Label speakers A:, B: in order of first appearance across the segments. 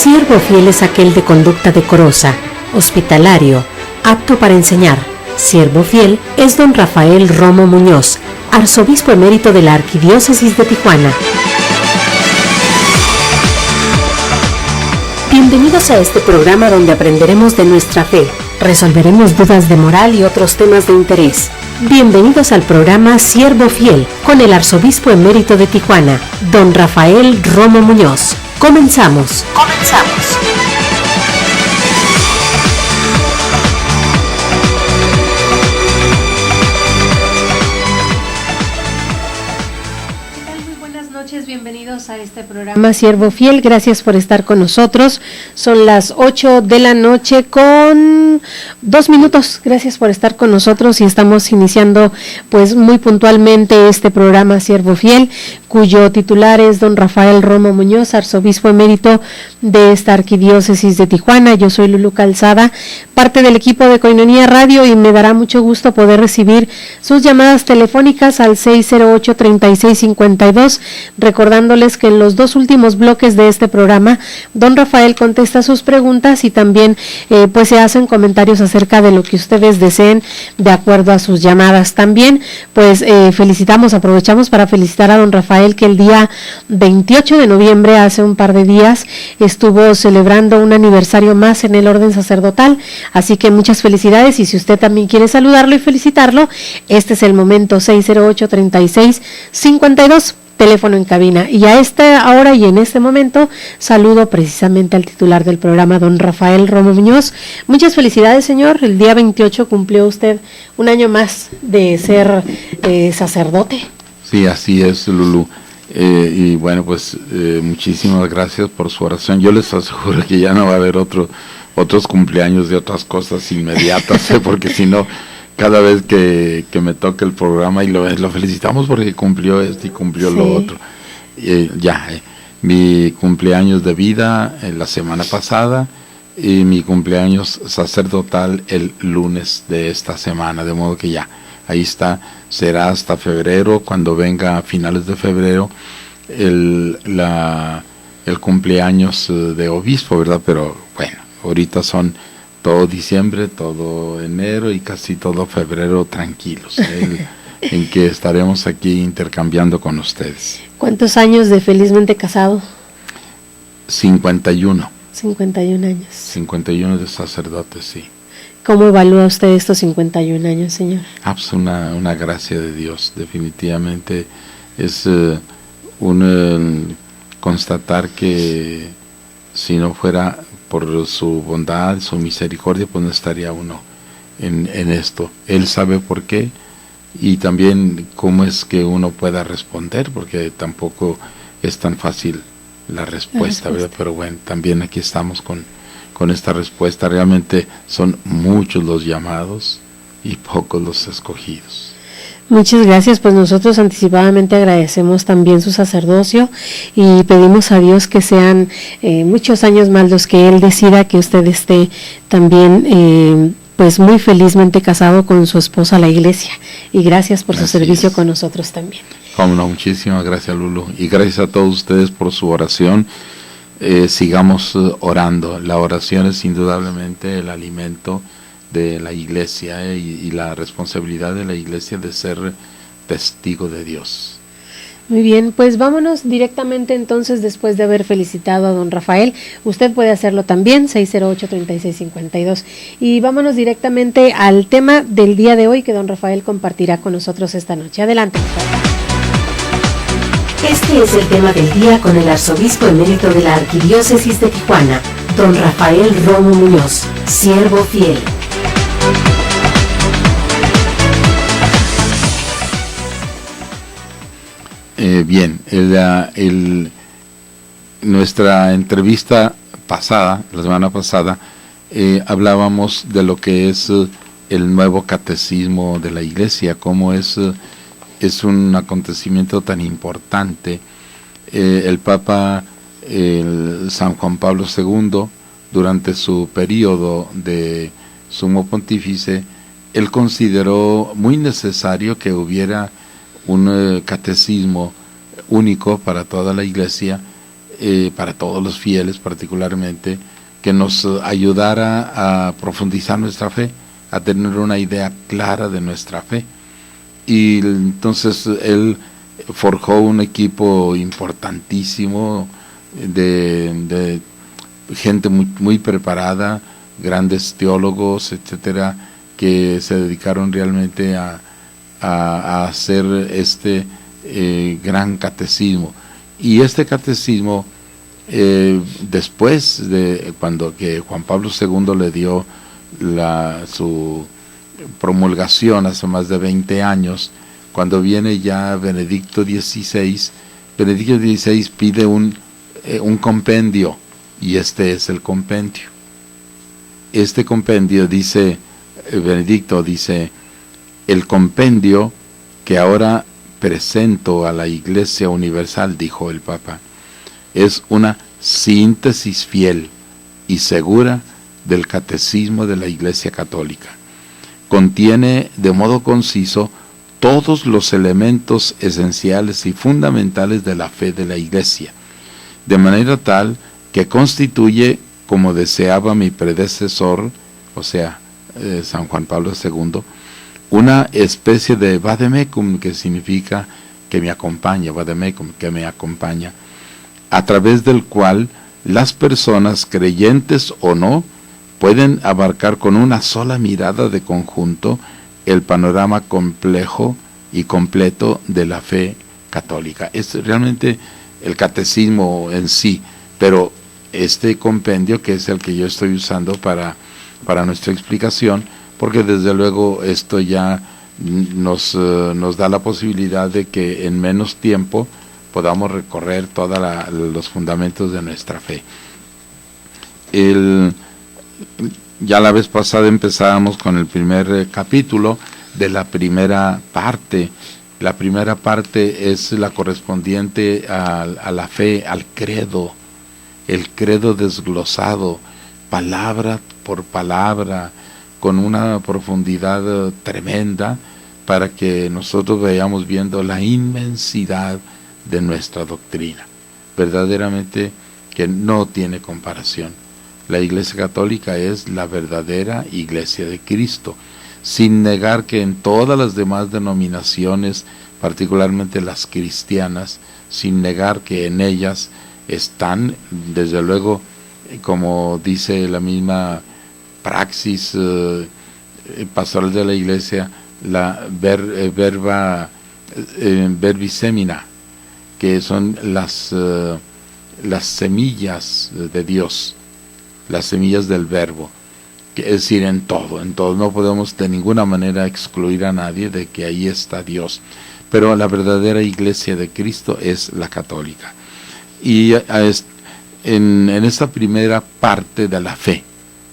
A: Siervo fiel es aquel de conducta decorosa, hospitalario, apto para enseñar. Siervo fiel es don Rafael Romo Muñoz, arzobispo emérito de la Arquidiócesis de Tijuana. Bienvenidos a este programa donde aprenderemos de nuestra fe, resolveremos dudas de moral y otros temas de interés. Bienvenidos al programa Siervo Fiel con el arzobispo emérito de Tijuana, don Rafael Romo Muñoz. Comenzamos. Bienvenidos a este programa Siervo Fiel, gracias por estar con nosotros. Son las 8 de la noche con 2 minutos, gracias por estar con nosotros y estamos iniciando pues muy puntualmente este programa Siervo Fiel, cuyo titular es don Rafael Romo Muñoz, arzobispo emérito de esta Arquidiócesis de Tijuana. Yo soy Lulu Calzada, parte del equipo de Koinonia Radio, y me dará mucho gusto poder recibir sus llamadas telefónicas al 608-3652, recordándoles que en los 2 últimos bloques de este programa, don Rafael contesta sus preguntas y también pues se hacen comentarios acerca de lo que ustedes deseen de acuerdo a sus llamadas. También pues aprovechamos para felicitar a don Rafael, que el día 28 de noviembre, hace un par de días, estuvo celebrando un aniversario más en el orden sacerdotal, así que muchas felicidades, y si usted también quiere saludarlo y felicitarlo, este es el momento. 608-3652, teléfono en cabina. Y a esta hora y en este momento saludo precisamente al titular del programa, don Rafael Romo Muñoz. Muchas felicidades, señor. El día 28 cumplió usted un año más de ser sacerdote.
B: Sí, así es, Lulú. Y bueno, pues muchísimas gracias por su oración. Yo les aseguro que ya no va a haber otros cumpleaños de otras cosas inmediatas, porque si no, cada vez que me toca el programa y lo felicitamos porque cumplió esto y cumplió sí, lo otro. Mi cumpleaños de vida la semana pasada y mi cumpleaños sacerdotal el lunes de esta semana, de modo que ya, ahí está, será hasta febrero, cuando venga a finales de febrero el cumpleaños de obispo, ¿verdad? Pero bueno, ahorita son todo diciembre, todo enero y casi todo febrero tranquilos, en que estaremos aquí intercambiando con ustedes.
A: ¿Cuántos años de felizmente casado?
B: 51.
A: 51 años.
B: 51 de sacerdote, sí.
A: ¿Cómo evalúa usted estos 51 años, señor?
B: Pues una gracia de Dios, definitivamente es constatar que si no fuera por su bondad, su misericordia, pues no estaría uno en esto. Él sabe por qué y también cómo es que uno pueda responder, porque tampoco es tan fácil la respuesta. ¿Verdad? Pero bueno, también aquí estamos con esta respuesta. Realmente son muchos los llamados y pocos los escogidos.
A: Muchas gracias, pues nosotros anticipadamente agradecemos también su sacerdocio y pedimos a Dios que sean muchos años más los que Él decida, que usted esté también pues muy felizmente casado con su esposa, la iglesia, y gracias por su servicio con nosotros también.
B: Cómo no, muchísimas gracias, Lulu, y gracias a todos ustedes por su oración. Sigamos orando. La oración es indudablemente el alimento de la iglesia y la responsabilidad de la iglesia de ser testigo de Dios.
A: Muy bien, pues vámonos directamente entonces, después de haber felicitado a don Rafael. Usted puede hacerlo también, 608-3652. Y vámonos directamente al tema del día de hoy que don Rafael compartirá con nosotros esta noche. Adelante, por favor. Este es el tema del día con el arzobispo emérito de la Arquidiócesis de Tijuana, don Rafael Romo Muñoz, siervo fiel.
B: Bien, nuestra entrevista pasada, la semana pasada, hablábamos de lo que es el nuevo catecismo de la Iglesia, cómo es un acontecimiento tan importante. El Papa San Juan Pablo II, durante su periodo de sumo pontífice, él consideró muy necesario que hubiera un catecismo único para toda la Iglesia, para todos los fieles particularmente, que nos ayudara a profundizar nuestra fe, a tener una idea clara de nuestra fe. Y entonces él forjó un equipo importantísimo de gente muy preparada, grandes teólogos, etcétera, que se dedicaron realmente a hacer este gran catecismo. Y este catecismo, después de cuando que Juan Pablo II le dio su promulgación hace más de 20 años, cuando viene ya Benedicto XVI pide un compendio, y este es el compendio. Este compendio, dice Benedicto, dice: el compendio que ahora presento a la Iglesia Universal, dijo el Papa, es una síntesis fiel y segura del catecismo de la Iglesia Católica. Contiene de modo conciso todos los elementos esenciales y fundamentales de la fe de la Iglesia, de manera tal que constituye, como deseaba mi predecesor, o sea, San Juan Pablo II, una especie de vademecum, que significa que me acompaña, vademecum, que me acompaña, a través del cual las personas, creyentes o no, pueden abarcar con una sola mirada de conjunto el panorama complejo y completo de la fe católica. Es realmente el catecismo en sí, pero este compendio, que es el que yo estoy usando para nuestra explicación, porque desde luego esto ya nos da la posibilidad de que en menos tiempo podamos recorrer todos los fundamentos de nuestra fe. Ya la vez pasada empezábamos con el primer capítulo de la primera parte. La primera parte es la correspondiente a la fe, al credo, el credo desglosado, palabra por palabra, con una profundidad tremenda, para que nosotros vayamos viendo la inmensidad de nuestra doctrina. Verdaderamente que no tiene comparación. La Iglesia Católica es la verdadera Iglesia de Cristo, sin negar que en todas las demás denominaciones, particularmente las cristianas, sin negar que en ellas están, desde luego, como dice la misma praxis pastoral de la Iglesia, la verbi semina, que son las semillas de Dios, las semillas del verbo, que es decir, en todo, no podemos de ninguna manera excluir a nadie de que ahí está Dios, pero la verdadera Iglesia de Cristo es la católica. Y en esta primera parte de la fe,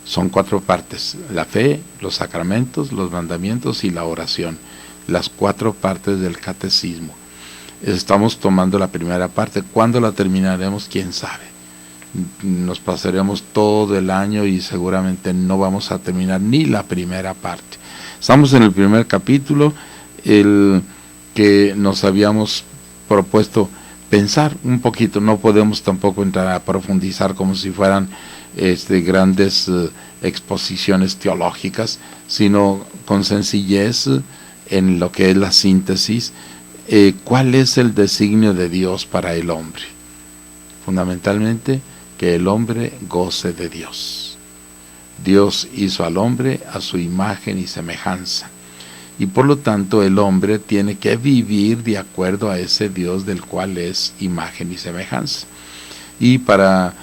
B: son 4 partes: la fe, los sacramentos, los mandamientos y la oración, las 4 partes del catecismo. Estamos tomando la primera parte. ¿Cuándo la terminaremos? ¿Quién sabe? Nos pasaremos todo el año y seguramente no vamos a terminar ni la primera parte. Estamos en el primer capítulo, el que nos habíamos propuesto pensar un poquito. No podemos tampoco entrar a profundizar como si fueran grandes exposiciones teológicas, sino con sencillez en lo que es la síntesis. ¿Cuál es el designio de Dios para el hombre? Fundamentalmente, que el hombre goce de Dios. Dios hizo al hombre a su imagen y semejanza, y por lo tanto el hombre tiene que vivir de acuerdo a ese Dios del cual es imagen y semejanza. Y para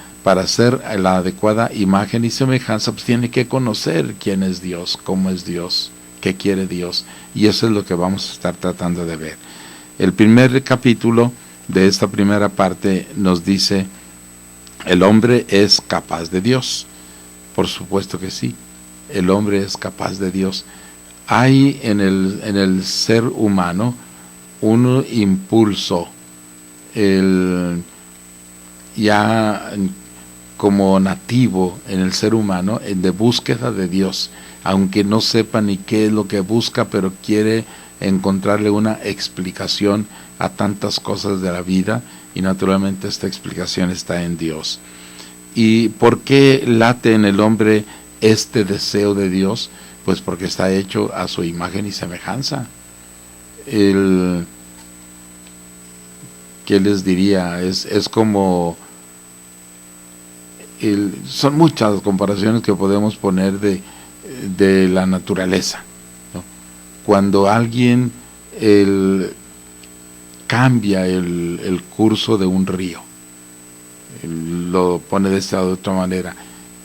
B: ser la adecuada imagen y semejanza, pues tiene que conocer quién es Dios, cómo es Dios, qué quiere Dios, y eso es lo que vamos a estar tratando de ver. El primer capítulo de esta primera parte nos dice: ¿el hombre es capaz de Dios? Por supuesto que sí, el hombre es capaz de Dios. Hay en el ser humano un impulso, ya como nativo en el ser humano, de búsqueda de Dios, aunque no sepa ni qué es lo que busca, pero quiere encontrarle una explicación a tantas cosas de la vida, y naturalmente esta explicación está en Dios. ¿Y por qué late en el hombre este deseo de Dios? Pues porque está hecho a su imagen y semejanza. ¿Qué les diría? Es como... son muchas comparaciones que podemos poner de la naturaleza, ¿no? Cuando alguien cambia el curso de un río, lo pone de esta de otra manera,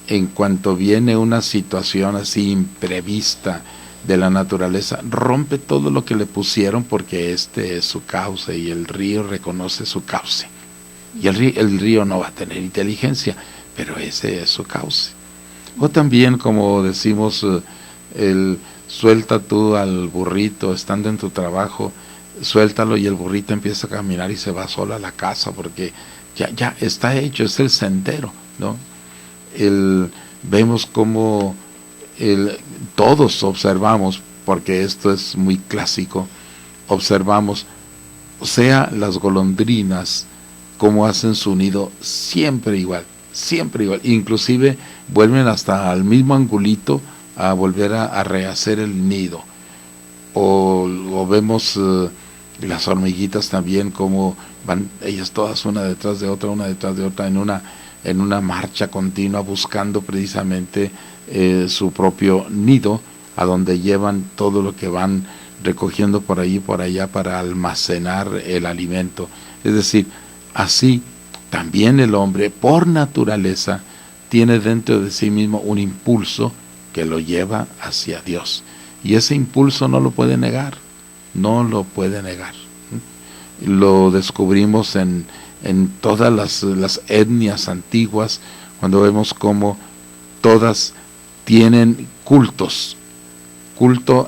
B: en cuanto viene una situación así imprevista de la naturaleza, rompe todo lo que le pusieron, porque este es su cauce y el río reconoce su cauce, y el río no va a tener inteligencia, pero ese es su cauce. O también, como decimos, suelta tú al burrito estando en tu trabajo, suéltalo y el burrito empieza a caminar y se va solo a la casa, porque ya está hecho, es el sendero, ¿no? Vemos como todos observamos, porque esto es muy clásico, observamos, o sea, las golondrinas, cómo hacen su nido siempre igual, inclusive vuelven hasta al mismo angulito a volver a rehacer el nido. O vemos las hormiguitas también, como van ellas todas una detrás de otra en una marcha continua, buscando precisamente su propio nido, a donde llevan todo lo que van recogiendo por allí y por allá para almacenar el alimento. Es decir, así también el hombre, por naturaleza, tiene dentro de sí mismo un impulso que lo lleva hacia Dios. Y ese impulso no lo puede negar. Lo descubrimos en todas las etnias antiguas, cuando vemos cómo todas tienen culto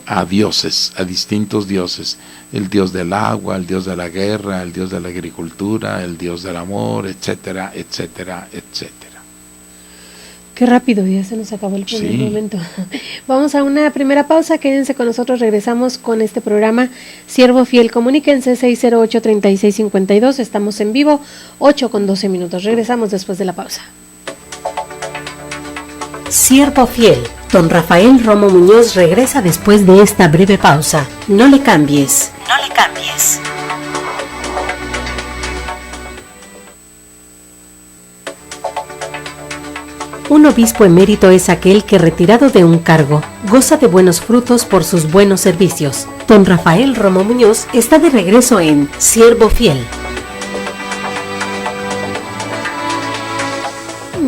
B: a dioses, a distintos dioses: el dios del agua, el dios de la guerra, el dios de la agricultura, el dios del amor, etcétera, etcétera, etcétera.
A: Qué rápido, ya se nos acabó el primer momento. Vamos a una primera pausa, quédense con nosotros, regresamos con este programa Siervo Fiel. Comuníquense 608-3652, estamos en vivo, 8:12. Regresamos después de la pausa.
C: Siervo Fiel, don Rafael Romo Muñoz regresa después de esta breve pausa. No le cambies. Un obispo emérito es aquel que, retirado de un cargo, goza de buenos frutos por sus buenos servicios. Don Rafael Romo Muñoz está de regreso en Siervo Fiel.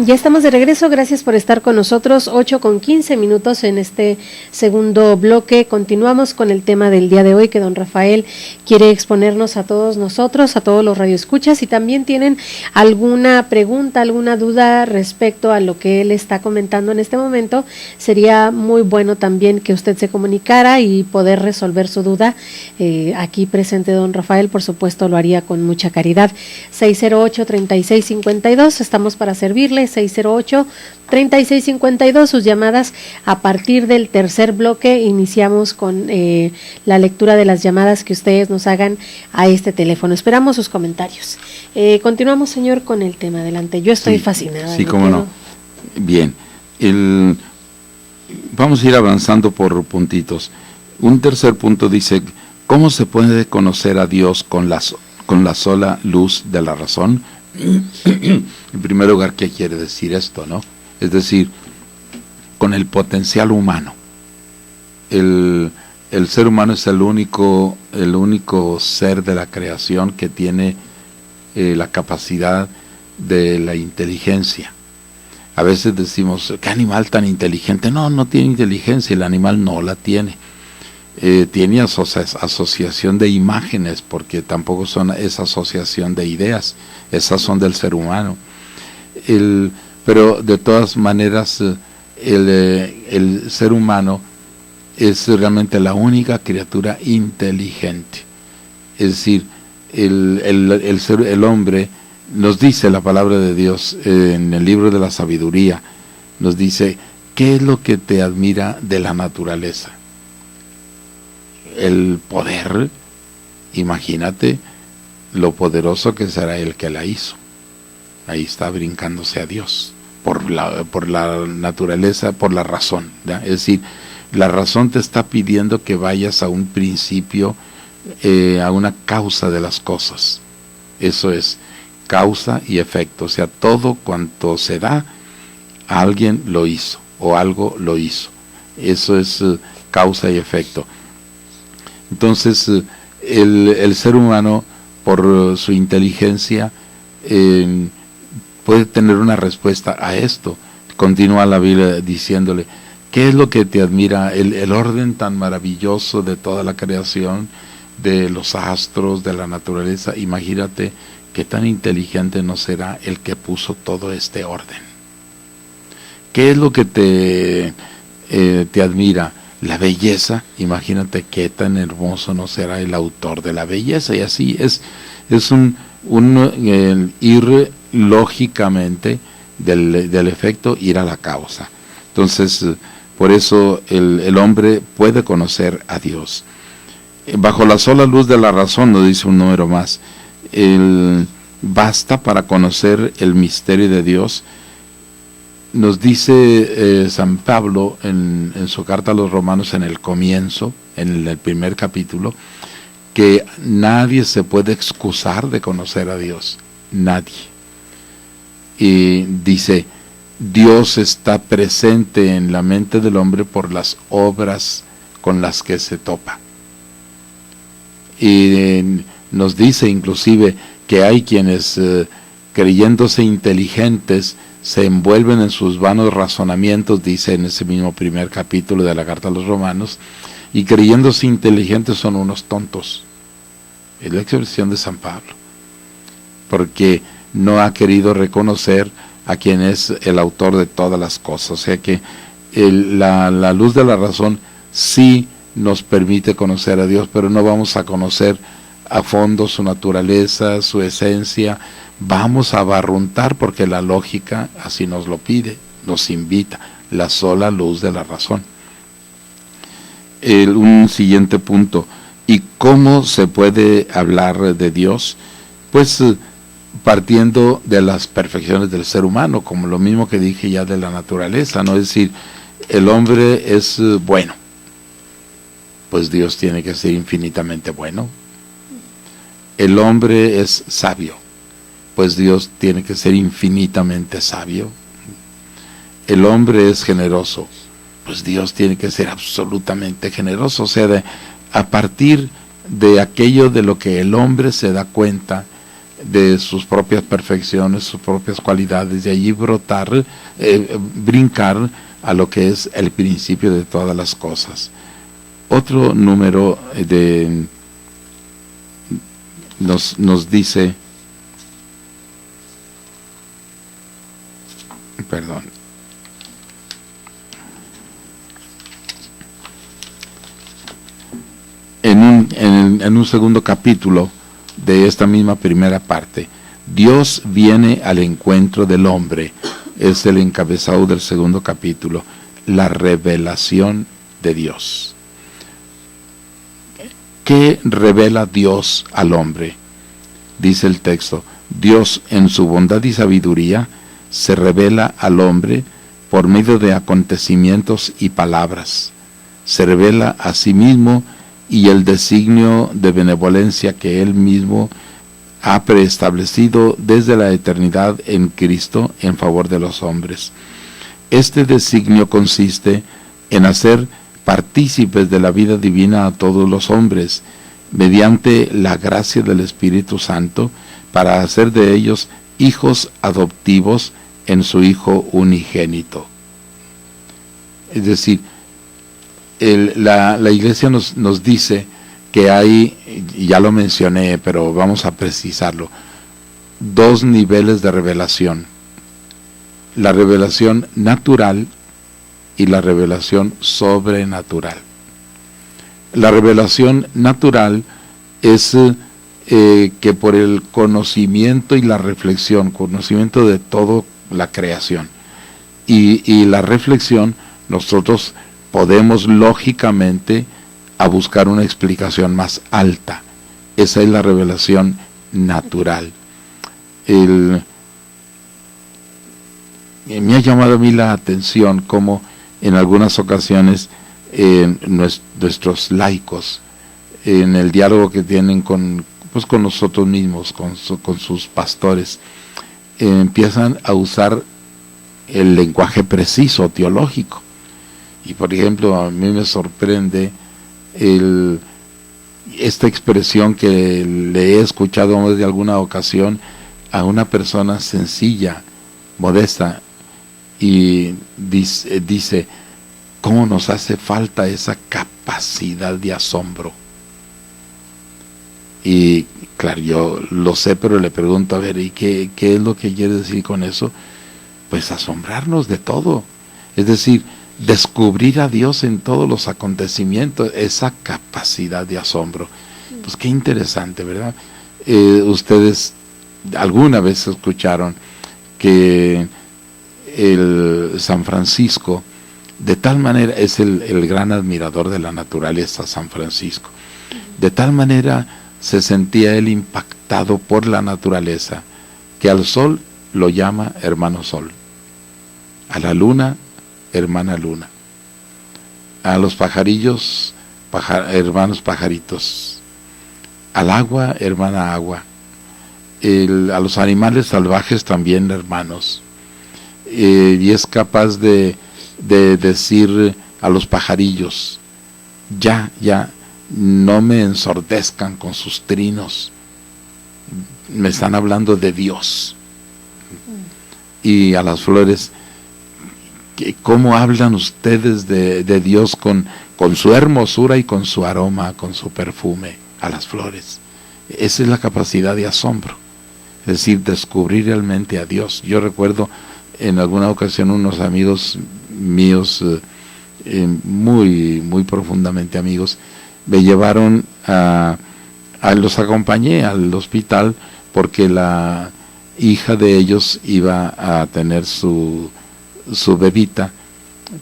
A: Ya estamos de regreso, gracias por estar con nosotros, 8:15 en este segundo bloque. Continuamos con el tema del día de hoy que don Rafael quiere exponernos a todos nosotros, a todos los radioescuchas. Si también tienen alguna pregunta, alguna duda respecto a lo que él está comentando en este momento, sería muy bueno también que usted se comunicara y poder resolver su duda. Aquí presente don Rafael, por supuesto, lo haría con mucha caridad. 608-3652, estamos para servirle. 608-3652, sus llamadas a partir del tercer bloque. Iniciamos con la lectura de las llamadas que ustedes nos hagan a este teléfono. Esperamos sus comentarios. Continuamos, señor, con el tema. Adelante. Yo estoy fascinada.
B: Sí, cómo no. Bien. Vamos a ir avanzando por puntitos. Un tercer punto dice: ¿cómo se puede conocer a Dios con la sola luz de la razón? En primer lugar, ¿qué quiere decir esto, no? Es decir, con el potencial humano. El ser humano es el único ser de la creación que tiene la capacidad de la inteligencia. A veces decimos, ¿qué animal tan inteligente? No tiene inteligencia, el animal no la tiene. Tiene asociación de imágenes, porque tampoco son esa asociación de ideas, esas son del ser humano. Pero de todas maneras, el ser humano es realmente la única criatura inteligente. Es decir, el hombre, nos dice la palabra de Dios en el libro de la sabiduría, nos dice, ¿qué es lo que te admira de la naturaleza? el poder, imagínate lo poderoso que será el que la hizo. Ahí está brincándose a Dios por la naturaleza, por la razón, ¿ya? Es decir, la razón te está pidiendo que vayas a un principio, a una causa de las cosas. Eso es causa y efecto, o sea, todo cuanto se da, alguien lo hizo o algo lo hizo. Eso es causa y efecto. Entonces, el ser humano, por su inteligencia, puede tener una respuesta a esto. Continúa la Biblia diciéndole, ¿qué es lo que te admira? El orden tan maravilloso de toda la creación, de los astros, de la naturaleza. Imagínate qué tan inteligente no será el que puso todo este orden. ¿Qué es lo que te admira? La belleza. Imagínate qué tan hermoso no será el autor de la belleza. Y así es ir lógicamente del efecto, ir a la causa. Entonces, por eso el hombre puede conocer a Dios. Bajo la sola luz de la razón, nos dice un número más, basta para conocer el misterio de Dios. Nos dice San Pablo en su carta a los Romanos, en el comienzo, en el primer capítulo, que nadie se puede excusar de conocer a Dios, nadie. Y dice, Dios está presente en la mente del hombre por las obras con las que se topa. Y nos dice inclusive que hay quienes, creyéndose inteligentes, se envuelven en sus vanos razonamientos, dice en ese mismo primer capítulo de la carta a los Romanos, y creyéndose inteligentes son unos tontos. Es la expresión de San Pablo, porque no ha querido reconocer a quien es el autor de todas las cosas. O sea que la luz de la razón sí nos permite conocer a Dios, pero no vamos a conocer a fondo su naturaleza, su esencia. Vamos a barruntar porque la lógica así nos lo pide, nos invita, la sola luz de la razón. Un siguiente punto, ¿y cómo se puede hablar de Dios? Pues partiendo de las perfecciones del ser humano, como lo mismo que dije ya de la naturaleza, ¿no? Es decir, el hombre es bueno, pues Dios tiene que ser infinitamente bueno. El hombre es sabio, pues Dios tiene que ser infinitamente sabio. El hombre es generoso, pues Dios tiene que ser absolutamente generoso. O sea, a partir de aquello de lo que el hombre se da cuenta, de sus propias perfecciones, sus propias cualidades, de allí brotar, brincar a lo que es el principio de todas las cosas. Otro número nos dice, perdón, en un segundo capítulo de esta misma primera parte, Dios viene al encuentro del hombre, es el encabezado del segundo capítulo, la revelación de Dios. ¿Qué revela Dios al hombre? Dice el texto, Dios en su bondad y sabiduría se revela al hombre por medio de acontecimientos y palabras. Se revela a sí mismo y el designio de benevolencia que Él mismo ha preestablecido desde la eternidad en Cristo en favor de los hombres. Este designio consiste en hacer partícipes de la vida divina a todos los hombres, mediante la gracia del Espíritu Santo, para hacer de ellos hijos adoptivos en su Hijo unigénito. Es decir, la Iglesia nos dice que hay, ya lo mencioné, pero vamos a precisarlo, dos niveles de revelación: la revelación natural y la revelación sobrenatural. La revelación natural es que por el conocimiento y la reflexión, conocimiento de toda la creación y la reflexión, nosotros podemos lógicamente a buscar una explicación más alta. Esa es la revelación natural. Me ha llamado a mí la atención cómo en algunas ocasiones nuestros laicos, en el diálogo que tienen con nosotros mismos, con sus pastores, empiezan a usar el lenguaje preciso, teológico. Y por ejemplo, a mí me sorprende esta expresión que le he escuchado más de alguna ocasión a una persona sencilla, modesta, y dice, ¿cómo nos hace falta esa capacidad de asombro? Y claro, yo lo sé, pero le pregunto, a ver, ¿y qué es lo que quiere decir con eso? Pues asombrarnos de todo, es decir, descubrir a Dios en todos los acontecimientos, esa capacidad de asombro. Pues qué interesante, ¿verdad? Ustedes alguna vez escucharon que el San Francisco, de tal manera, es el gran admirador de la naturaleza, San Francisco, de tal manera se sentía él impactado por la naturaleza, que al sol lo llama hermano sol, a la luna, hermana luna, a los pajarillos, hermanos pajaritos, al agua, hermana agua, a los animales salvajes también hermanos, y es capaz de decir a los pajarillos, ya, no me ensordezcan con sus trinos, me están hablando de Dios. Y a las flores, ¿cómo hablan ustedes de Dios con su hermosura y con su aroma, con su perfume? A las flores. Esa es la capacidad de asombro, es decir, descubrir realmente a Dios. Yo recuerdo en alguna ocasión unos amigos míos, muy, muy profundamente amigos, me llevaron los acompañé al hospital porque la hija de ellos iba a tener su bebita,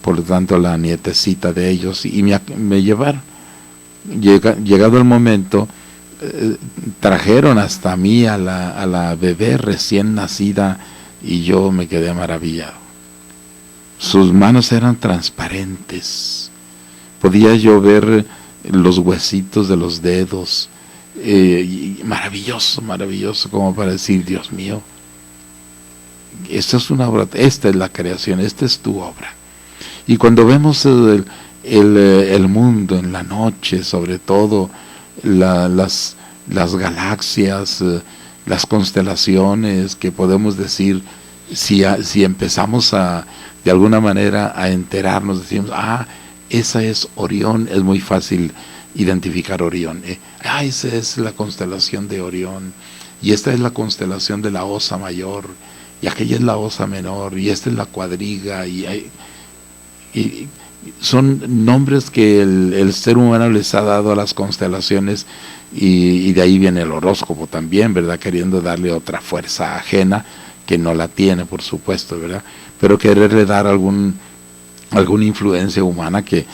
B: por lo tanto la nietecita de ellos, y me llevaron. Llegado el momento, trajeron hasta mí a la bebé recién nacida y yo me quedé maravillado. Sus manos eran transparentes, podía yo ver los huesitos de los dedos, maravilloso, como para decir, Dios mío, esta es una obra, esta es la creación, esta es tu obra. Y cuando vemos el mundo en la noche, sobre todo las galaxias, las constelaciones, que podemos decir, si empezamos de alguna manera a enterarnos, decimos, esa es Orión, es muy fácil identificar Orión. Esa es la constelación de Orión, y esta es la constelación de la Osa Mayor, y aquella es la Osa Menor, y esta es la Cuadriga, y son nombres que el ser humano les ha dado a las constelaciones, y de ahí viene el horóscopo también, ¿verdad? Queriendo darle otra fuerza ajena, que no la tiene, por supuesto, ¿verdad? Pero quererle dar alguna influencia humana, que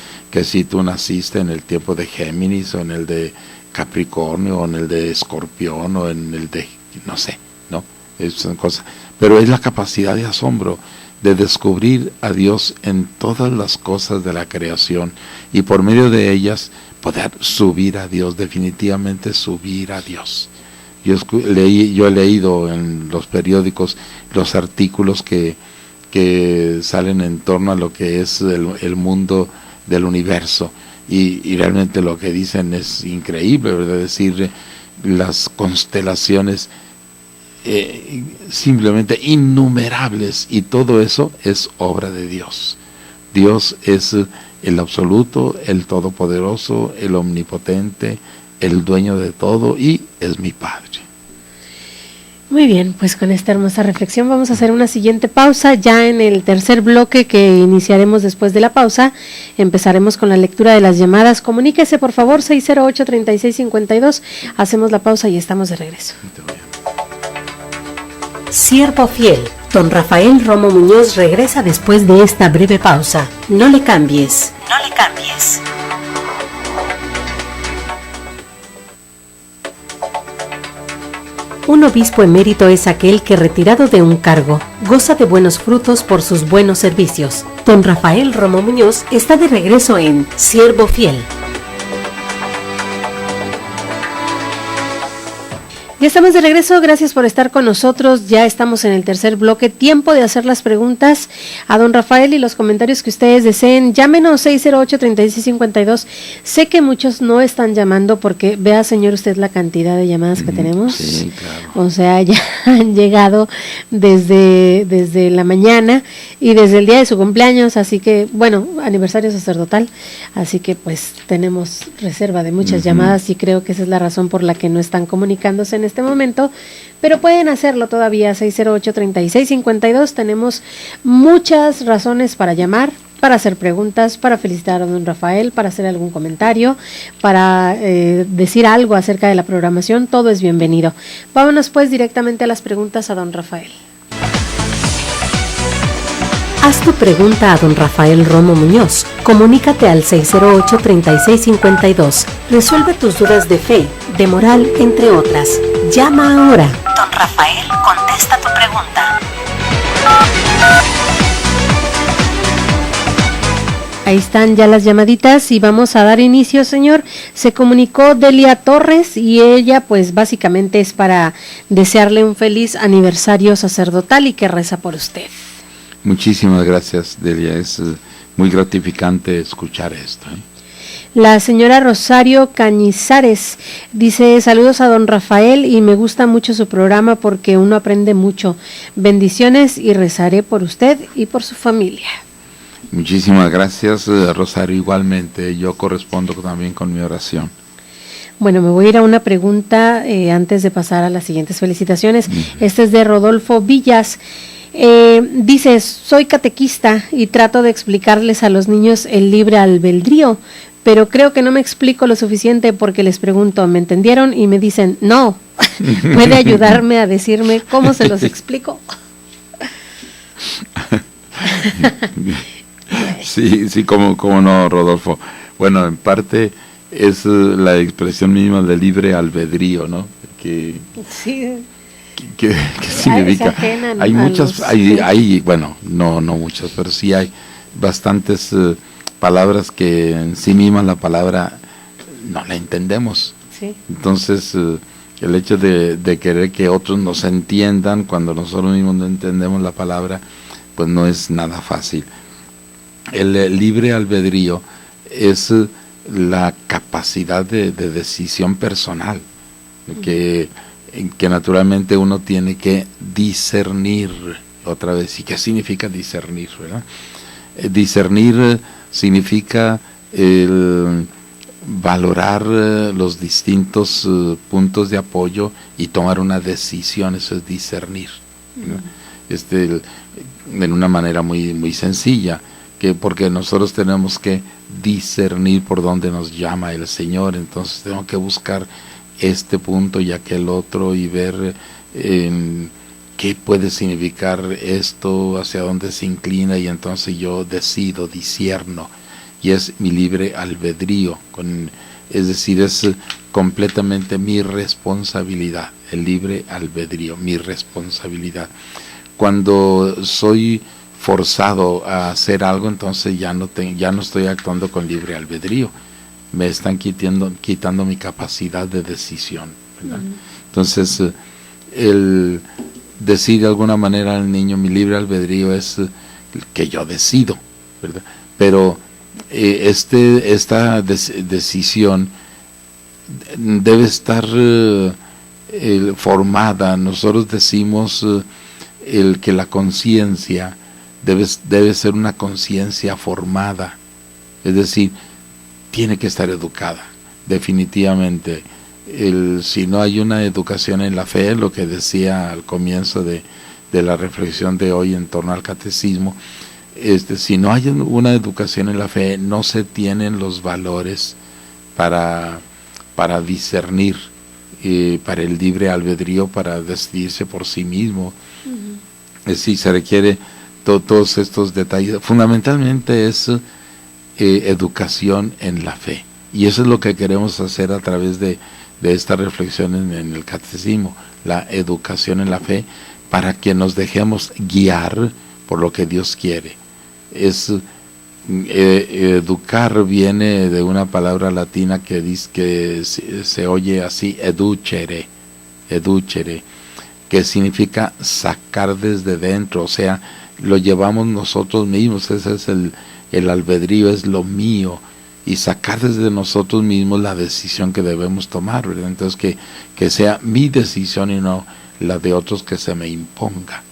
B: si tú naciste en el tiempo de Géminis, o en el de Capricornio, o en el de Escorpión, o en el de, no sé, ¿no? Son cosas. Pero es la capacidad de asombro, de descubrir a Dios en todas las cosas de la creación, y por medio de ellas poder subir a Dios, definitivamente subir a Dios. Yo he leído en los periódicos los artículos que salen en torno a lo que es el mundo del universo, y realmente lo que dicen es increíble, ¿verdad? Es decir, las constelaciones simplemente innumerables, y todo eso es obra de Dios. Dios es el absoluto, el todopoderoso, el omnipotente, el dueño de todo, y es mi Padre.
A: Muy bien, pues con esta hermosa reflexión vamos a hacer una siguiente pausa. Ya en el tercer bloque que iniciaremos después de la pausa, empezaremos con la lectura de las llamadas. Comuníquese por favor, 608-3652. Hacemos la pausa y estamos de regreso.
C: Siervo fiel, don Rafael Romo Muñoz regresa después de esta breve pausa. No le cambies. No le cambies. Un obispo emérito es aquel que, retirado de un cargo, goza de buenos frutos por sus buenos servicios. Don Rafael Romo Muñoz está de regreso en Siervo Fiel.
A: Ya estamos de regreso, gracias por estar con nosotros, ya estamos en el tercer bloque, tiempo de hacer las preguntas a don Rafael y los comentarios que ustedes deseen. Llámenos 608-3652, sé que muchos no están llamando porque vea, señor, usted la cantidad de llamadas que tenemos.
B: Sí, claro.
A: O sea, ya han llegado desde la mañana y desde el día de su cumpleaños, así que, bueno, aniversario sacerdotal, así que pues tenemos reserva de muchas llamadas y creo que esa es la razón por la que no están comunicándose en este momento, pero pueden hacerlo todavía, 608-3652, tenemos muchas razones para llamar, para hacer preguntas, para felicitar a don Rafael, para hacer algún comentario, para decir algo acerca de la programación, todo es bienvenido. Vámonos pues directamente a las preguntas a don Rafael.
C: Haz tu pregunta a don Rafael Romo Muñoz. Comunícate al 608-3652. Resuelve tus dudas de fe, de moral, entre otras. Llama ahora. Don Rafael contesta tu pregunta.
A: Ahí están ya las llamaditas y vamos a dar inicio, señor. Se comunicó Delia Torres y ella pues básicamente es para desearle un feliz aniversario sacerdotal y que reza por usted.
B: Muchísimas gracias, Delia, es muy gratificante escuchar esto.
A: La señora Rosario Cañizares dice, saludos a don Rafael y me gusta mucho su programa porque uno aprende mucho. Bendiciones y rezaré por usted y por su familia.
B: Muchísimas gracias, Rosario, igualmente, yo correspondo también con mi oración.
A: Bueno, me voy a ir a una pregunta antes de pasar a las siguientes felicitaciones. Este es de Rodolfo Villas. Dice, soy catequista y trato de explicarles a los niños el libre albedrío, pero creo que no me explico lo suficiente porque les pregunto, ¿me entendieron? Y me dicen, no. ¿Puede ayudarme a decirme cómo se los explico?
B: Sí, como no, Rodolfo. Bueno, en parte es la expresión misma de libre albedrío, ¿no?
A: Sí.
B: ¿Qué significa? Hay muchas, bueno, no muchas, pero sí hay bastantes palabras que en sí misma la palabra no la entendemos. Sí. Entonces, el hecho de querer que otros nos entiendan cuando nosotros mismos no entendemos la palabra, pues no es nada fácil. El libre albedrío es la capacidad de decisión personal, que naturalmente uno tiene que discernir otra vez. ¿Y qué significa discernir, verdad? Discernir significa valorar los distintos puntos de apoyo y tomar una decisión. Eso es discernir, de una manera muy, muy sencilla, porque nosotros tenemos que discernir por dónde nos llama el Señor. Entonces tenemos que buscar este punto y aquel otro y ver qué puede significar esto, hacia dónde se inclina, y entonces yo decido, discierno, y es mi libre albedrío, es decir, es completamente mi responsabilidad, el libre albedrío, mi responsabilidad. Cuando soy forzado a hacer algo, entonces ya no estoy actuando con libre albedrío, me están quitando mi capacidad de decisión, ¿verdad? Entonces, el decir de alguna manera al niño, mi libre albedrío es que yo decido, ¿verdad? Pero esta decisión debe estar formada. Nosotros decimos que la conciencia debe ser una conciencia formada, es decir, tiene que estar educada, definitivamente. Si no hay una educación en la fe, lo que decía al comienzo de la reflexión de hoy en torno al catecismo, si no hay una educación en la fe, no se tienen los valores para discernir, para el libre albedrío, para decidirse por sí mismo. Es decir, se requiere todos estos detalles. Fundamentalmente es educación en la fe, y eso es lo que queremos hacer a través de de esta reflexión en el catecismo, la educación en la fe, para que nos dejemos guiar por lo que Dios quiere. Educar viene de una palabra latina que dice que se oye así, educere, que significa sacar desde dentro, o sea, lo llevamos nosotros mismos, ese es el albedrío, es lo mío, y sacar desde nosotros mismos la decisión que debemos tomar, ¿verdad? Entonces que sea mi decisión y no la de otros que se me imponga.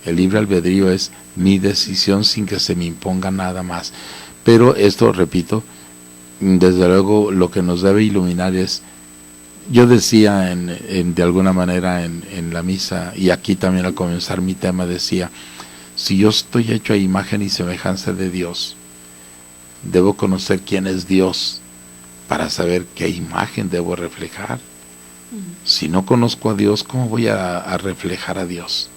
B: El libre albedrío es mi decisión sin que se me imponga nada más. Pero esto, repito, desde luego lo que nos debe iluminar es, yo decía de alguna manera en la misa, y aquí también al comenzar mi tema decía, si yo estoy hecho a imagen y semejanza de Dios, debo conocer quién es Dios para saber qué imagen debo reflejar. Si no conozco a Dios, ¿cómo voy a reflejar a Dios?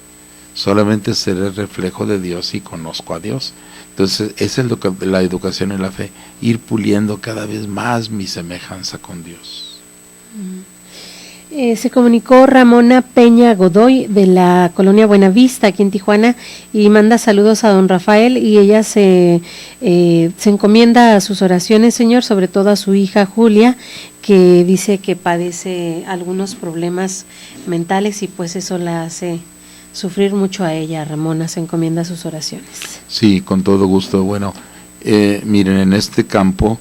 B: Solamente seré reflejo de Dios si conozco a Dios. Entonces, esa es la educación en la fe, ir puliendo cada vez más mi semejanza con Dios.
A: Se comunicó Ramona Peña Godoy de la colonia Buenavista aquí en Tijuana y manda saludos a don Rafael, y ella se encomienda a sus oraciones, Señor, sobre todo a su hija Julia, que dice que padece algunos problemas mentales y pues eso la hace sufrir mucho a ella. Ramona se encomienda a sus oraciones.
B: Sí, con todo gusto. Bueno, miren, en este campo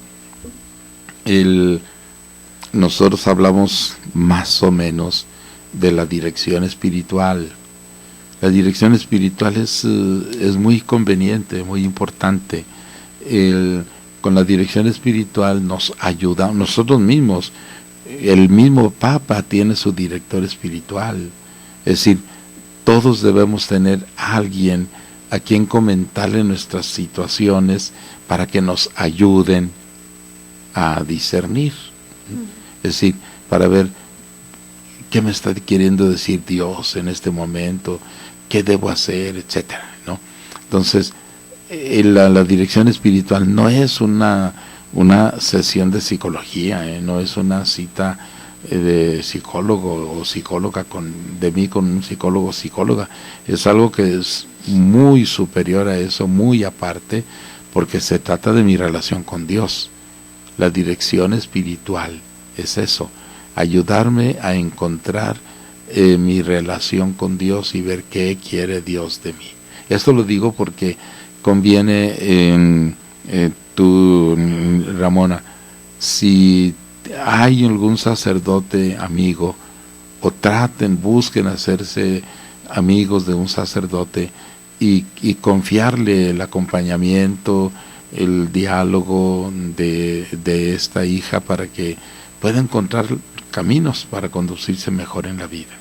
B: nosotros hablamos más o menos de la dirección espiritual. La dirección espiritual es muy conveniente, muy importante. Con la dirección espiritual nos ayuda, nosotros mismos, el mismo Papa tiene su director espiritual. Es decir, todos debemos tener a alguien a quien comentarle nuestras situaciones para que nos ayuden a discernir. Es decir, para ver qué me está queriendo decir Dios en este momento, qué debo hacer, etcétera, ¿no? Entonces, la dirección espiritual no es una sesión de psicología, no es una cita de psicólogo o psicóloga de mí con un psicólogo o psicóloga. Es algo que es muy superior a eso, muy aparte, porque se trata de mi relación con Dios. La dirección espiritual es eso, ayudarme a encontrar mi relación con Dios y ver qué quiere Dios de mí. Esto lo digo porque conviene tú, Ramona, si hay algún sacerdote amigo, o busquen hacerse amigos de un sacerdote y confiarle el acompañamiento, el diálogo de esta hija para que pueda encontrar caminos para conducirse mejor en la vida.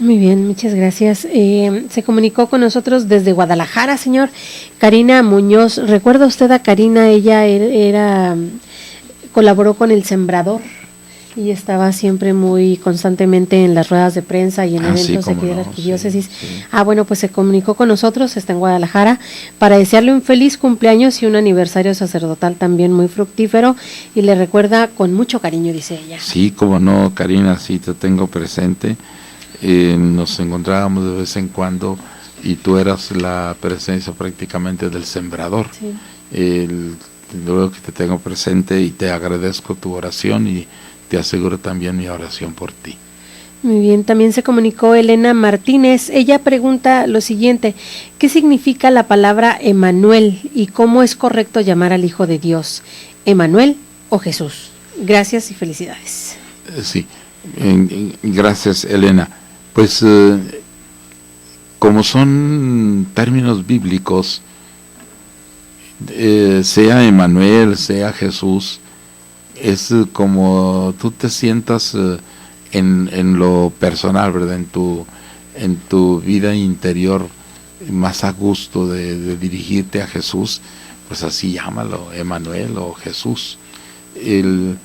A: Muy bien, muchas gracias. Se comunicó con nosotros desde Guadalajara, señor, Karina Muñoz. ¿Recuerda usted a Karina? Ella colaboró con El Sembrador y estaba siempre muy constantemente en las ruedas de prensa y en eventos aquí de la arquidiócesis. Sí. Bueno, pues se comunicó con nosotros, está en Guadalajara, para desearle un feliz cumpleaños y un aniversario sacerdotal también muy fructífero, y le recuerda con mucho cariño, dice ella.
B: Sí, como no, Karina, sí te tengo presente. Nos encontrábamos de vez en cuando y tú eras la presencia prácticamente del Sembrador. Sí. Luego que te tengo presente y te agradezco tu oración y te aseguro también mi oración por ti.
A: Muy bien, también se comunicó Elena Martínez. Ella pregunta lo siguiente: ¿qué significa la palabra Emmanuel y cómo es correcto llamar al Hijo de Dios? ¿Emmanuel o Jesús? Gracias y felicidades.
B: Sí, gracias, Elena. Pues como son términos bíblicos, sea Emmanuel, sea Jesús, es como tú te sientas en lo personal, ¿verdad? En tu vida interior más a gusto de dirigirte a Jesús, pues así llámalo, Emmanuel o Jesús. El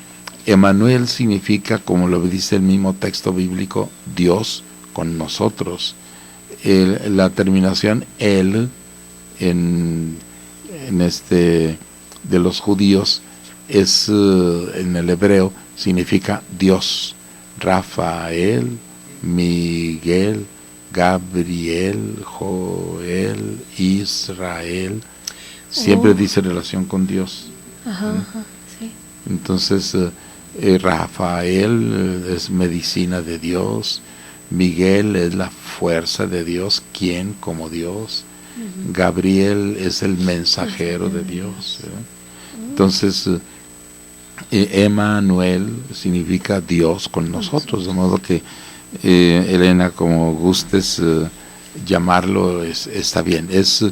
B: Emmanuel significa, como lo dice el mismo texto bíblico, Dios con nosotros. La terminación el de los judíos es en el hebreo significa Dios. Rafael, Miguel, Gabriel, Joel, Israel, siempre dice relación con Dios.
A: Sí.
B: Entonces Rafael es medicina de Dios, Miguel es la fuerza de Dios, ¿quién como Dios? Gabriel es el mensajero de Dios. Entonces Emmanuel significa Dios con nosotros, de modo que Elena, como gustes llamarlo, está bien, es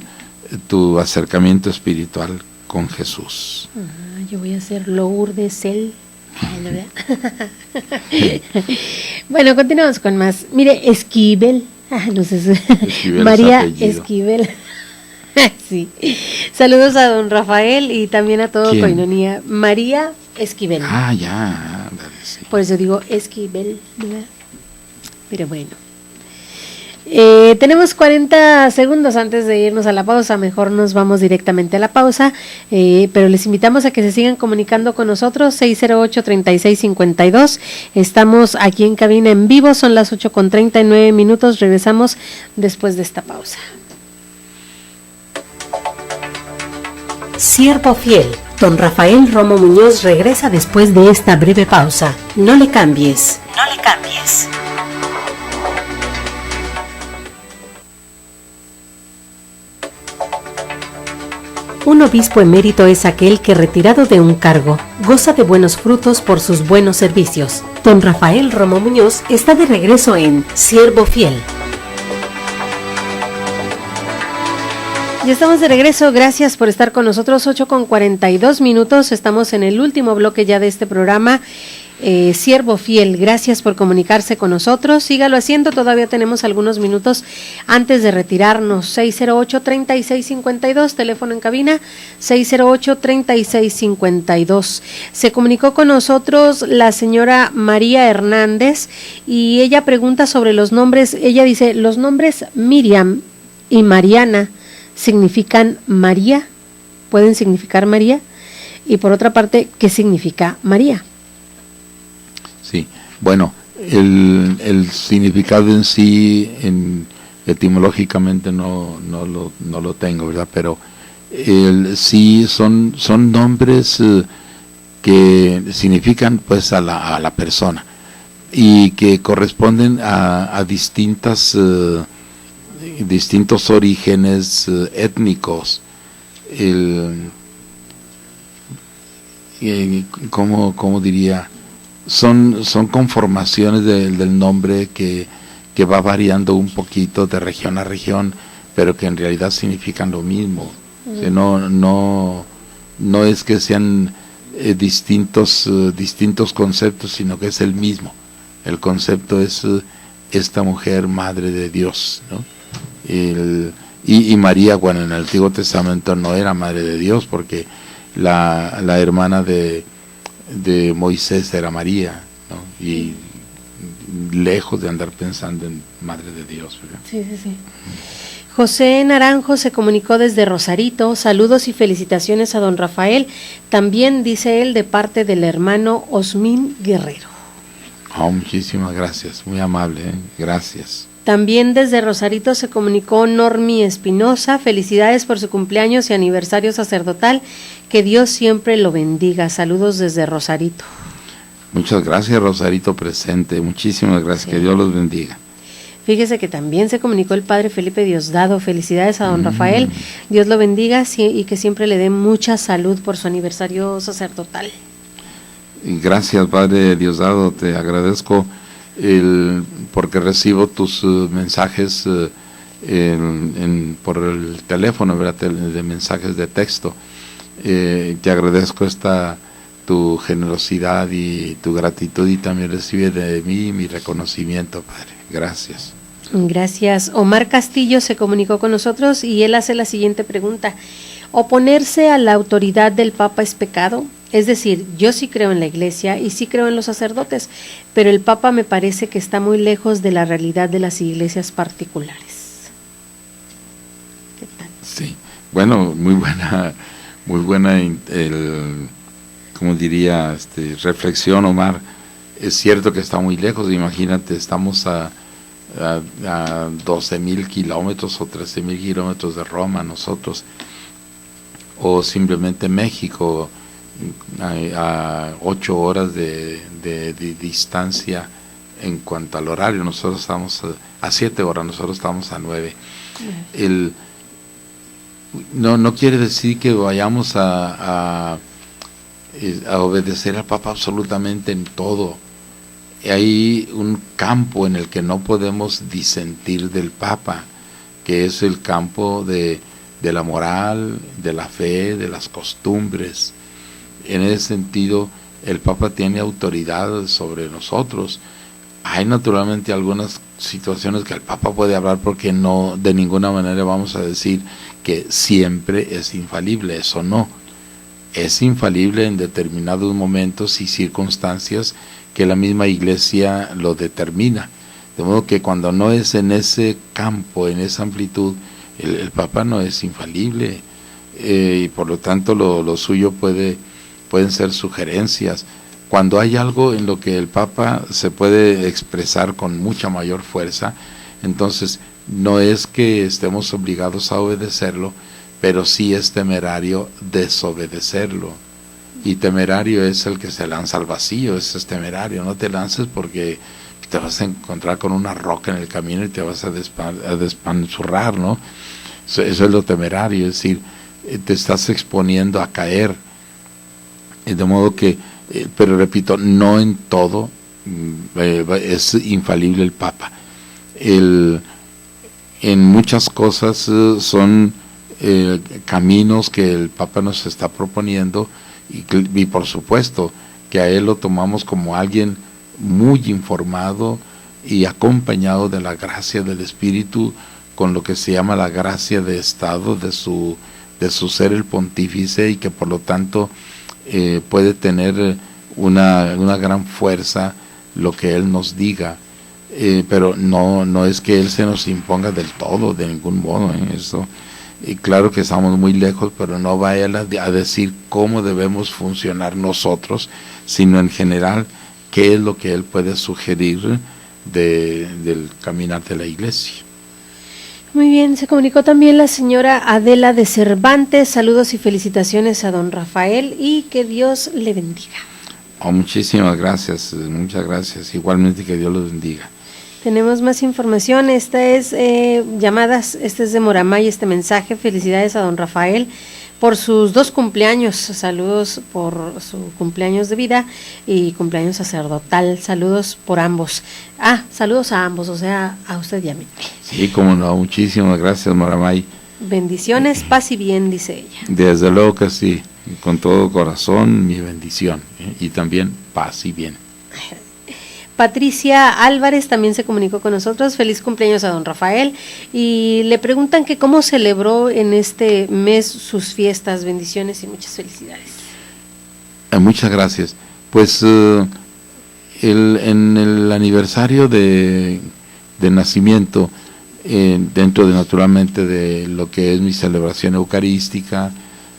B: tu acercamiento espiritual con Jesús.
A: Yo voy a hacer Lourdes él. Bueno, continuamos con más. Mire, Esquivel. No sé
B: Esquivel
A: María
B: es apellido.
A: Esquivel. Sí. Saludos a don Rafael y también a todo
B: ¿Quién?
A: Coinonía. María Esquivel.
B: Ya, sí.
A: Por eso digo Esquivel, ¿verdad? Pero bueno. Tenemos 40 segundos antes de irnos a la pausa, mejor nos vamos directamente a la pausa, pero les invitamos a que se sigan comunicando con nosotros, 608-3652, estamos aquí en cabina en vivo, son las 8:39, regresamos después de esta pausa.
C: Siervo fiel, don Rafael Romo Muñoz regresa después de esta breve pausa. No le cambies. No le cambies. Un obispo emérito es aquel que, retirado de un cargo, goza de buenos frutos por sus buenos servicios. Don Rafael Romo Muñoz está de regreso en Siervo Fiel.
A: Ya estamos de regreso, gracias por estar con nosotros, 8:42, estamos en el último bloque ya de este programa. Siervo Fiel, gracias por comunicarse con nosotros, sígalo haciendo, todavía tenemos algunos minutos antes de retirarnos. 608-3652, teléfono en cabina, 608-3652. Se comunicó con nosotros la señora María Hernández y ella pregunta sobre los nombres. Ella dice, los nombres Miriam y Mariana significan María, pueden significar María, y por otra parte, ¿qué significa María?
B: Sí, bueno, el significado en sí, etimológicamente no lo tengo, ¿verdad? Pero sí son nombres que significan pues a la persona y que corresponden a distintos orígenes étnicos. ¿Cómo diría? Son conformaciones del nombre que va variando un poquito de región a región, pero que en realidad significan lo mismo. O sea, no es que sean distintos conceptos, sino que es el mismo. El concepto es esta mujer, madre de Dios, ¿no? Y María, bueno, en el Antiguo Testamento no era madre de Dios, porque la hermana de Moisés era María, ¿no? Y lejos de andar pensando en madre de Dios, ¿verdad?
A: Sí. José Naranjo se comunicó desde Rosarito, saludos y felicitaciones a don Rafael, también dice él de parte del hermano Osmín Guerrero.
B: Muchísimas gracias, muy amable, gracias.
A: También desde Rosarito se comunicó Normi Espinosa, felicidades por su cumpleaños y aniversario sacerdotal, que Dios siempre lo bendiga, saludos desde Rosarito.
B: Muchas gracias, Rosarito presente, muchísimas gracias, sí. Que Dios los bendiga.
A: Fíjese que también se comunicó el padre Felipe Diosdado, felicidades a don Rafael, Dios lo bendiga y que siempre le dé mucha salud por su aniversario sacerdotal.
B: Y gracias, padre Diosdado, te agradezco porque recibo tus mensajes por el teléfono, ¿verdad? De mensajes de texto. Te agradezco tu generosidad y tu gratitud, y también recibe de mí mi reconocimiento, padre. Gracias.
A: Gracias. Omar Castillo se comunicó con nosotros y él hace la siguiente pregunta. ¿Oponerse a la autoridad del Papa es pecado? Es decir, yo sí creo en la Iglesia y sí creo en los sacerdotes, pero el Papa me parece que está muy lejos de la realidad de las iglesias particulares. ¿Qué tal?
B: Sí, bueno, muy buena como diría, reflexión, Omar. Es cierto que está muy lejos, imagínate, estamos a 12,000 kilómetros o 13,000 kilómetros de Roma nosotros, o simplemente México, a 8 horas de distancia en cuanto al horario. Nosotros estamos a 7 horas, nosotros estamos a 9. No quiere decir que vayamos a obedecer al Papa absolutamente en todo. Hay un campo en el que no podemos disentir del Papa, que es el campo de la moral, de la fe, de las costumbres. En ese sentido, el Papa tiene autoridad sobre nosotros. Hay naturalmente algunas situaciones que el Papa puede hablar, porque no, de ninguna manera vamos a decir que siempre es infalible, eso no. Es infalible en determinados momentos y circunstancias que la misma Iglesia lo determina. De modo que cuando no es en ese campo, en esa amplitud, el Papa no es infalible, y por lo tanto lo suyo pueden ser sugerencias. Cuando hay algo en lo que el Papa se puede expresar con mucha mayor fuerza, entonces no es que estemos obligados a obedecerlo, pero sí es temerario desobedecerlo. Y temerario es el que se lanza al vacío, ese es temerario. No te lances porque te vas a encontrar con una roca en el camino y te vas a despanzurrar, ¿no? Eso es lo temerario, es decir, te estás exponiendo a caer. De modo que, pero repito, no en todo es infalible el Papa. En muchas cosas son caminos que el Papa nos está proponiendo, y por supuesto que a él lo tomamos como alguien muy informado y acompañado de la gracia del Espíritu, con lo que se llama la gracia de estado de su ser el pontífice, y que por lo tanto puede tener una gran fuerza lo que él nos diga, pero no es que él se nos imponga del todo, de ningún modo, eso. Y claro que estamos muy lejos, pero no va él a decir cómo debemos funcionar nosotros, sino en general qué es lo que él puede sugerir del caminar de la Iglesia.
A: Muy bien, se comunicó también la señora Adela de Cervantes. Saludos y felicitaciones a don Rafael y que Dios le bendiga.
B: Muchísimas gracias, muchas gracias. Igualmente que Dios los bendiga.
A: Tenemos más información. Esta es llamadas, este es de Moramay, este mensaje. Felicidades a don Rafael por sus 2 cumpleaños. Saludos por su cumpleaños de vida y cumpleaños sacerdotal. Saludos por ambos. Saludos a ambos, o sea, a usted y a mí.
B: Sí, como no, muchísimas gracias, Moramay.
A: Bendiciones, paz y bien, dice ella.
B: Desde luego que sí, con todo corazón, mi bendición, y también paz y bien.
A: Patricia Álvarez también se comunicó con nosotros. Feliz cumpleaños a don Rafael, y le preguntan que cómo celebró en este mes sus fiestas. Bendiciones y muchas felicidades.
B: Muchas gracias. Pues en el aniversario de nacimiento, dentro de naturalmente de lo que es mi celebración eucarística,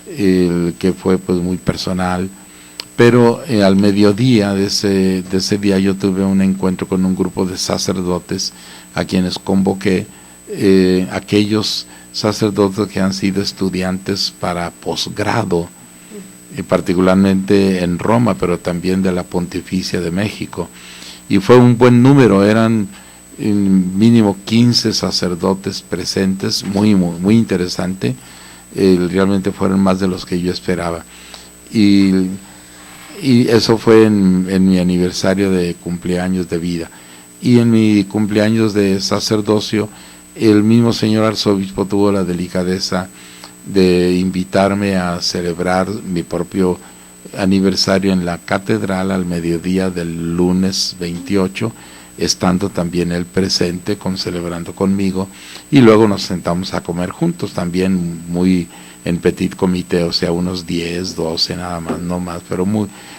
B: que fue pues muy personal, pero al mediodía de ese día yo tuve un encuentro con un grupo de sacerdotes a quienes convoqué, aquellos sacerdotes que han sido estudiantes para posgrado, particularmente en Roma, pero también de la Pontificia de México, y fue un buen número, eran mínimo 15 sacerdotes presentes, muy interesante. Realmente fueron más de los que yo esperaba, y eso fue en mi aniversario de cumpleaños de vida. Y en mi cumpleaños de sacerdocio, el mismo señor arzobispo tuvo la delicadeza de invitarme a celebrar mi propio aniversario en la catedral al mediodía del lunes 28, estando también él presente, celebrando conmigo, y luego nos sentamos a comer juntos, también muy en petit comité, o sea, unos 10, 12 nada más, no más, pero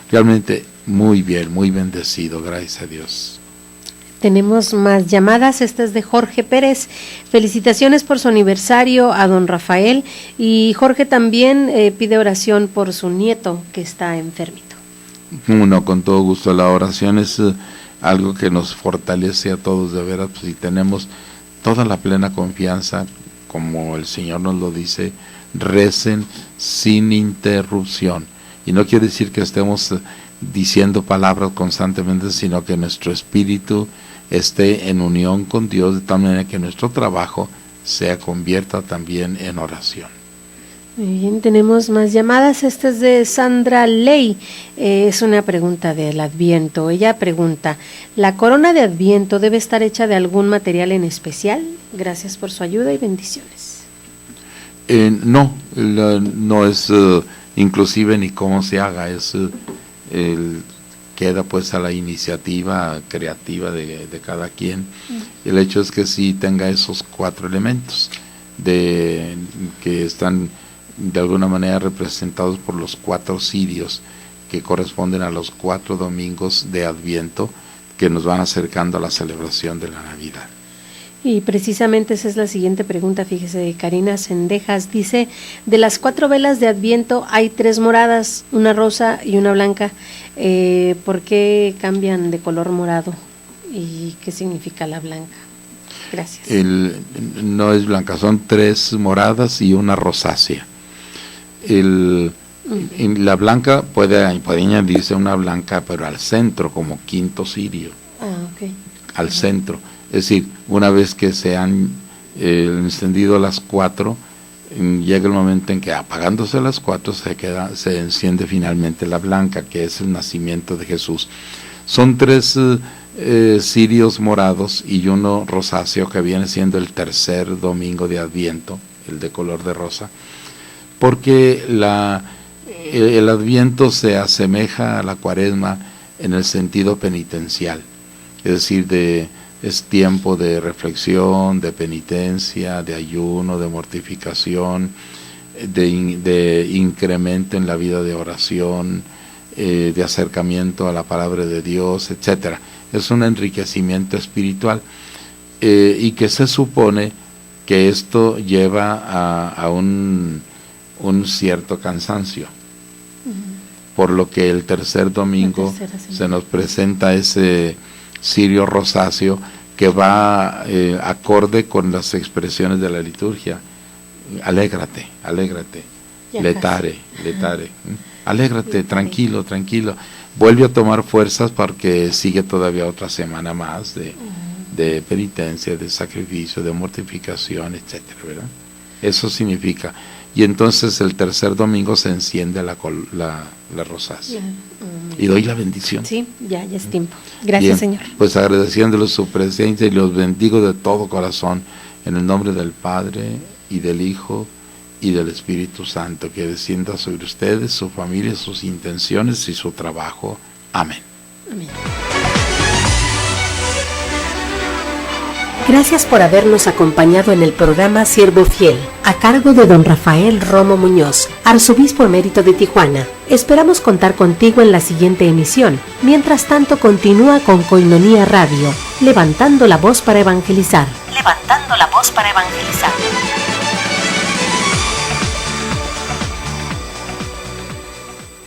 B: realmente muy bien, muy bendecido, gracias a Dios.
A: Tenemos más llamadas. Esta es de Jorge Pérez. Felicitaciones por su aniversario a don Rafael, y Jorge también pide oración por su nieto que está enfermito.
B: Con todo gusto. La oración es algo que nos fortalece a todos, de veras, pues, si tenemos toda la plena confianza, como el Señor nos lo dice, recen sin interrupción. Y no quiere decir que estemos diciendo palabras constantemente, sino que nuestro espíritu esté en unión con Dios, de tal manera que nuestro trabajo se convierta también en oración.
A: Muy bien, tenemos más llamadas. Esta es de Sandra Ley. Es una pregunta del Adviento. Ella pregunta, ¿la corona de Adviento debe estar hecha de algún material en especial? Gracias por su ayuda y bendiciones.
B: No es inclusive ni cómo se haga, queda pues a la iniciativa creativa de cada quien. El hecho es que sí tenga esos 4 elementos que están de alguna manera representados por los 4 cirios que corresponden a los 4 domingos de Adviento que nos van acercando a la celebración de la Navidad.
A: Y precisamente esa es la siguiente pregunta, fíjese, de Karina Sendejas. Dice, de las 4 velas de Adviento hay 3 moradas, una rosa y una blanca. ¿Por qué cambian de color morado? ¿Y qué significa la blanca? Gracias.
B: No es blanca, son 3 moradas y una rosácea. La blanca puede añadirse una blanca, pero al centro, como quinto cirio.
A: Okay.
B: Al centro. Es decir, una vez que se han encendido las 4, llega el momento en que apagándose las 4 se enciende finalmente la blanca, que es el nacimiento de Jesús. Son 3 cirios morados y uno rosáceo, que viene siendo el tercer domingo de Adviento, el de color de rosa, porque el Adviento se asemeja a la Cuaresma en el sentido penitencial, es decir, es tiempo de reflexión, de penitencia, de ayuno, de mortificación, de incremento en la vida de oración, de acercamiento a la palabra de Dios, etcétera. Es un enriquecimiento espiritual y que se supone que esto lleva a un cierto cansancio, por lo que el tercer domingo se nos presenta ese cirio rosáceo que va acorde con las expresiones de la liturgia. Alégrate, letare, alégrate, tranquilo, vuelve a tomar fuerzas porque sigue todavía otra semana más de penitencia, de sacrificio, de mortificación, etcétera, ¿verdad? Eso significa. Y entonces el tercer domingo se enciende la rosácea. Y doy la bendición.
A: Sí, ya es tiempo. Gracias,
B: bien,
A: Señor.
B: Pues agradeciéndoles su presencia y los bendigo de todo corazón en el nombre del Padre y del Hijo y del Espíritu Santo, que descienda sobre ustedes, su familia, sus intenciones y su trabajo. Amén.
A: Amén.
C: Gracias por habernos acompañado en el programa Siervo Fiel, a cargo de don Rafael Romo Muñoz, arzobispo emérito de Tijuana. Esperamos contar contigo en la siguiente emisión. Mientras tanto, continúa con Koinonía Radio, levantando la voz para evangelizar. Levantando la voz para evangelizar.